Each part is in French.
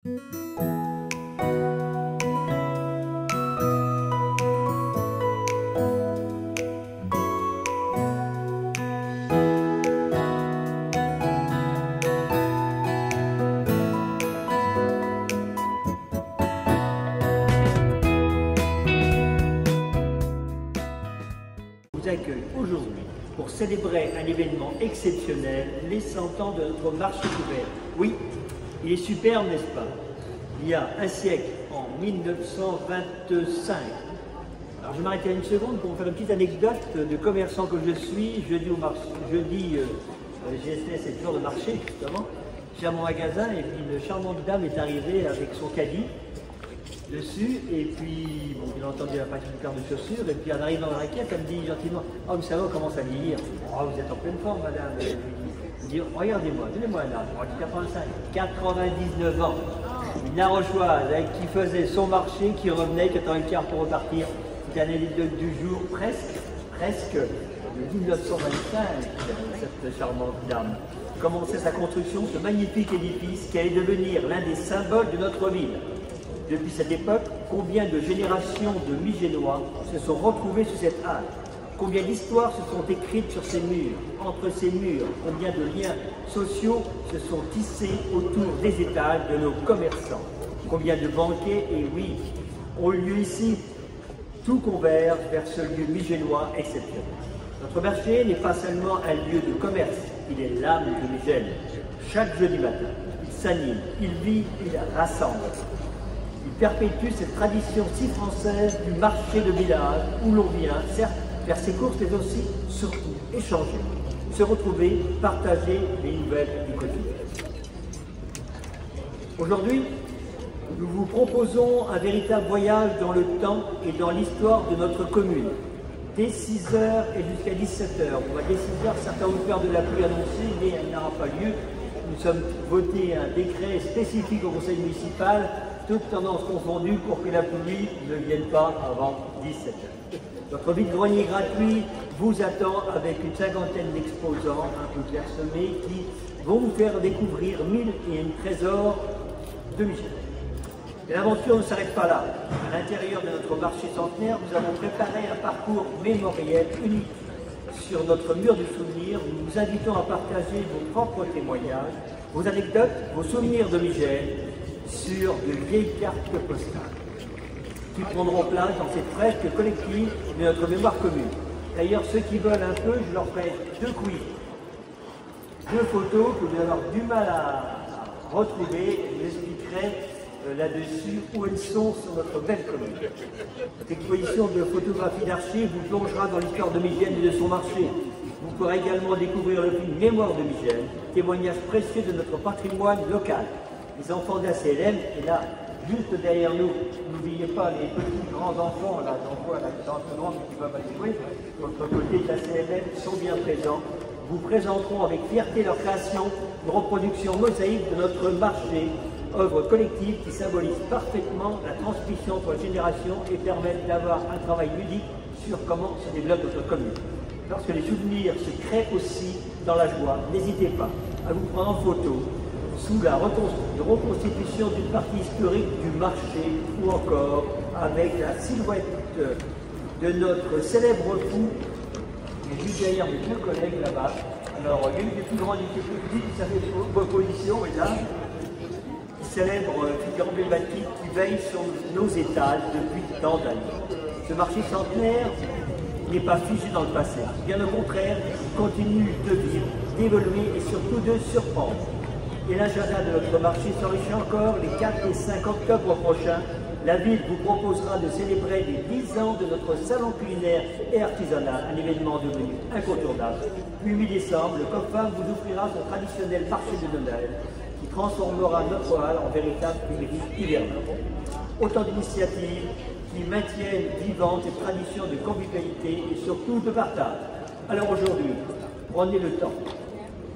Vous accueille aujourd'hui pour célébrer un événement exceptionnel, les 100 ans de notre marché couvert. Oui, il est superbe, n'est-ce pas? Il y a un siècle, en 1925. Alors je vais m'arrêter une seconde pour vous faire une petite anecdote de commerçant que je suis. Jeudi, GST, c'est toujours le marché justement. J'ai à mon magasin et puis une charmante dame est arrivée avec son caddie dessus, et puis, bon, bien entendu, elle n'a pas une paire de chaussures, et puis en arrivant dans la quête, elle me dit gentiment, « Oh, vous savez, on commence à vieillir. Oh, vous êtes en pleine forme, madame. » Je lui dis, « Regardez-moi, donnez-moi un âge. » Moi, j'ai 85, 99 ans. Une Larochoise qui faisait son marché, qui revenait, qui attendait le quart pour repartir. C'était l'anecdote du jour, presque, de 1925, cette charmante dame commençait sa construction, ce magnifique édifice qui allait devenir l'un des symboles de notre ville. Depuis cette époque, combien de générations de Migénois se sont retrouvés sur cette halle? Combien d'histoires se sont écrites sur ces murs, entre ces murs? Combien de liens sociaux se sont tissés autour des étages de nos commerçants? Combien de banquets, et oui, ont eu lieu ici? Tout converge vers ce lieu migénois exceptionnel. Notre marché n'est pas seulement un lieu de commerce, il est l'âme de Migène. Chaque jeudi matin, il s'anime, il vit, il rassemble. Il perpétue cette tradition si française du marché de village où l'on vient, certes, faire ses courses, mais aussi, surtout, échanger, se retrouver, partager les nouvelles du quotidien. Aujourd'hui, nous vous proposons un véritable voyage dans le temps et dans l'histoire de notre commune. Dès 6 h et jusqu'à 17 h. On va dès 6 h, certains ont peur de la pluie annoncée, mais elle n'aura pas lieu. Nous sommes votés un décret spécifique au conseil municipal, toutes tendances confondues, pour que la pluie ne vienne pas avant 17 h. Notre vide-grenier gratuit vous attend avec une cinquantaine d'exposants un peu clairsemés qui vont vous faire découvrir 1001 trésors de Migène. Et l'aventure ne s'arrête pas là. À l'intérieur de notre marché centenaire, nous avons préparé un parcours mémoriel unique. Sur notre mur de souvenirs, nous vous invitons à partager vos propres témoignages, vos anecdotes, vos souvenirs de Migène sur de vieilles cartes postales qui prendront place dans cette fresque collective de notre mémoire commune. D'ailleurs, ceux qui veulent un peu, je leur ferai 2 quiz, 2 photos que vous allez avoir du mal à retrouver, et je vous expliquerai là-dessus où elles sont sur notre belle commune. Cette exposition de photographie d'archives vous plongera dans l'histoire de Migène et de son marché. Vous pourrez également découvrir le film Mémoire de Migène, témoignage précieux de notre patrimoine local. Les enfants de la CLM, et là, juste derrière nous, n'oubliez pas les petits grands enfants, là, j'en vois là, dans ce grand qui peuvent aller jouer, de l'autre côté de la CLM, sont bien présents, vous présenteront avec fierté leur création, une reproduction mosaïque de notre marché, œuvre collective qui symbolise parfaitement la transmission entre les générations et permettent d'avoir un travail ludique sur comment se développe notre commune. Lorsque les souvenirs se créent aussi dans la joie, n'hésitez pas à vous prendre en photo sous la reconstitution d'une partie historique du marché ou encore avec la silhouette de notre célèbre fou, qui est juste derrière mes 2 collègues là-bas. Alors, il y a une des plus grandes et plus petites qui s'appelle proposition, et là, célèbre figure emblématique qui veille sur nos étals depuis tant d'années. Ce marché centenaire n'est pas figé dans le passé. Bien au contraire, il continue de vivre, d'évoluer et surtout de surprendre. Et l'agenda de notre marché s'enrichit encore. Les 4 et 5 octobre prochains, la ville vous proposera de célébrer les 10 ans de notre salon culinaire et artisanal, un événement devenu incontournable. Puis 8 décembre, le COFAM vous offrira son traditionnel marché de Noël qui transformera notre halle en véritable librairie hivernale. Autant d'initiatives qui maintiennent vivantes ces traditions de convivialité et surtout de partage. Alors aujourd'hui, prenez le temps,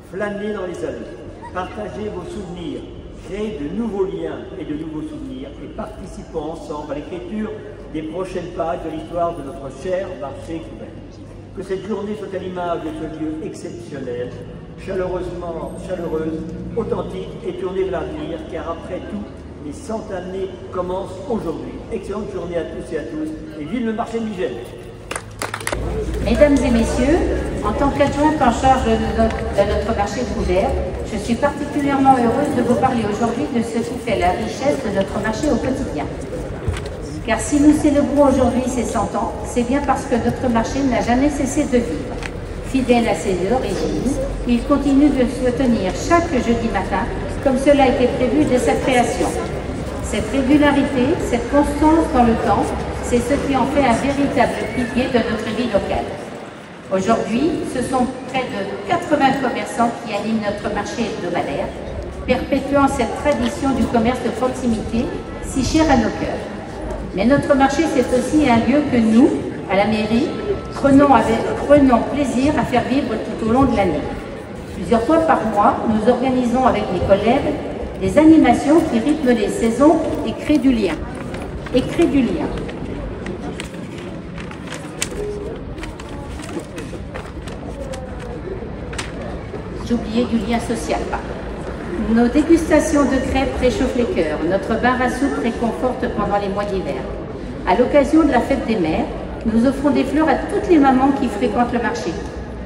flânez dans les allées, partagez vos souvenirs, créez de nouveaux liens et de nouveaux souvenirs et participons ensemble à l'écriture des prochaines pages de l'histoire de notre cher marché couvert. Que cette journée soit à l'image de ce lieu exceptionnel, chaleureuse, authentique et tournée vers l'avenir, car après tout, Les 100 années commencent aujourd'hui. Excellente journée à tous et à tous et vive le marché de Migène. Mesdames et messieurs, en tant qu'adjointe en charge de notre marché de couvert, je suis particulièrement heureuse de vous parler aujourd'hui de ce qui fait la richesse de notre marché au quotidien. Car si nous célébrons aujourd'hui ses 100 ans, c'est bien parce que notre marché n'a jamais cessé de vivre. Fidèle à ses origines, il continue de se tenir chaque jeudi matin, comme cela a été prévu dès sa création. Cette régularité, cette constance dans le temps, c'est ce qui en fait un véritable pilier de notre vie locale. Aujourd'hui, ce sont près de 80 commerçants qui animent notre marché hebdomadaire, perpétuant cette tradition du commerce de proximité si chère à nos cœurs. Mais notre marché, c'est aussi un lieu que nous, à la mairie, prenons plaisir à faire vivre tout au long de l'année. Plusieurs fois par mois, nous organisons avec mes collègues des animations qui rythment les saisons et créent du lien. J'oubliais du lien social, pardon. Nos dégustations de crêpes réchauffent les cœurs. Notre bar à soupe réconforte pendant les mois d'hiver. À l'occasion de la fête des mères, nous offrons des fleurs à toutes les mamans qui fréquentent le marché.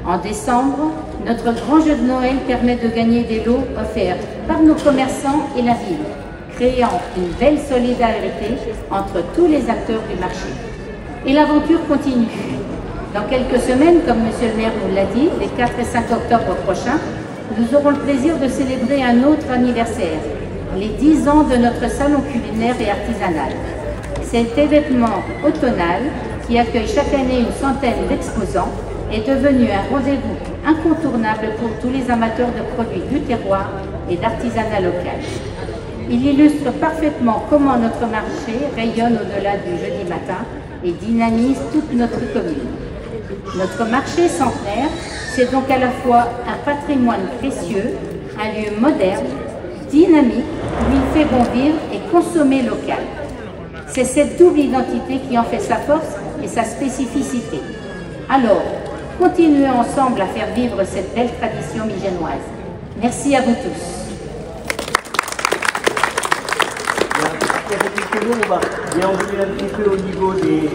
En décembre, notre grand jeu de Noël permet de gagner des lots offerts par nos commerçants et la ville, créant une belle solidarité entre tous les acteurs du marché. Et l'aventure continue. Dans quelques semaines, comme Monsieur le maire nous l'a dit, les 4 et 5 octobre prochains, nous aurons le plaisir de célébrer un autre anniversaire, les 10 ans de notre salon culinaire et artisanal. Cet événement automnal, qui accueille chaque année une centaine d'exposants, est devenu un rendez-vous incontournable pour tous les amateurs de produits du terroir et d'artisanat local. Il illustre parfaitement comment notre marché rayonne au-delà du jeudi matin et dynamise toute notre commune. Notre marché centenaire, c'est donc à la fois un patrimoine précieux, un lieu moderne, dynamique, où il fait bon vivre et consommer local. C'est cette double identité qui en fait sa force et sa spécificité. Alors, continuons ensemble à faire vivre cette belle tradition migénoise. Merci à vous tous. On va déambuler un petit peu au niveau des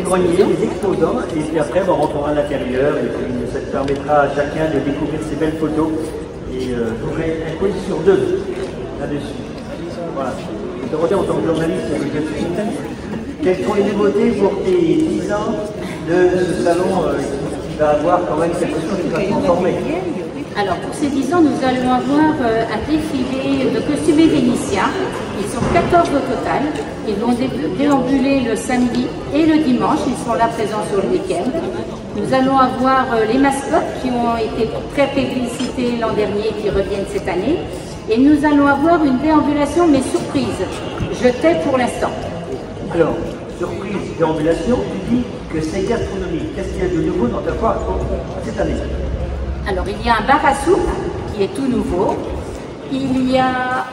greniers, des exposants, et puis après on rentrera à l'intérieur, et puis ça permettra à chacun de découvrir ces belles photos. Et j'aurai un quiz sur 2 là-dessus. Voilà. Dorothée, en tant que journaliste, quelles sont les nouveautés pour tes 10 ans de ce salon qui va avoir quand même quelque chose qui va se transformer? Alors, pour ces 10 ans, nous allons avoir un défilé de costumés vénitiens. Ils sont 14 au total. Ils vont déambuler le samedi et le dimanche. Ils seront là présents sur le week-end. Nous allons avoir les mascottes qui ont été très publicités l'an dernier et qui reviennent cette année. Et nous allons avoir une déambulation, mais surprise. Je tais pour l'instant. Alors, surprise, déambulation, tu dis que c'est gastronomique. Qu'est-ce qu'il y a de nouveau dans ta foire cette année? Alors, il y a un bar à soupe qui est tout nouveau. Il y a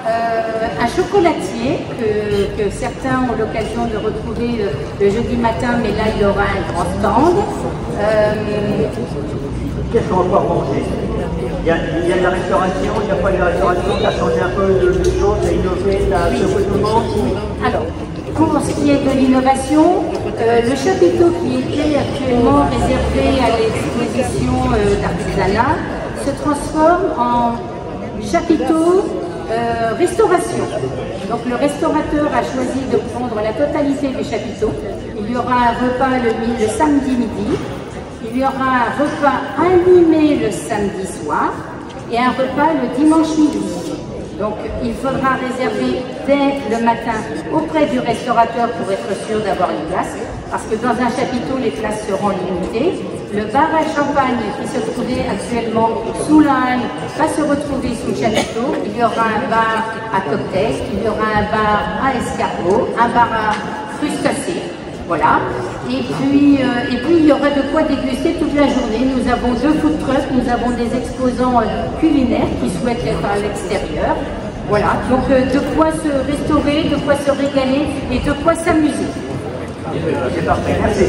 un chocolatier que certains ont l'occasion de retrouver le jeudi matin, mais là, il y aura un grand stand. Qu'est-ce qu'on va pouvoir manger? Il y a de la restauration, il n'y a pas de la restauration, tu as changé un peu de choses, tu as innové, tu as fait. Alors, pour ce qui est de l'innovation, le chapiteau qui était actuellement réservé à l'exposition d'artisanat se transforme en chapiteau restauration. Donc le restaurateur a choisi de prendre la totalité du chapiteau. Il y aura un repas le samedi midi, il y aura un repas animé le samedi soir et un repas le dimanche midi. Donc il faudra réserver dès le matin auprès du restaurateur pour être sûr d'avoir une place, parce que dans un chapiteau, les places seront limitées. Le bar à champagne qui se trouvait actuellement sous la halle va se retrouver sous le chapiteau. Il y aura un bar à cocktail, il y aura un bar à escargot, un bar à crustacés. Voilà. Et puis il y aura de quoi déguster toute la journée. Nous avons 2 food trucks, nous avons des exposants culinaires qui souhaitent être à l'extérieur. Voilà, donc de quoi se restaurer, de quoi se régaler et de quoi s'amuser. C'est parfait, merci.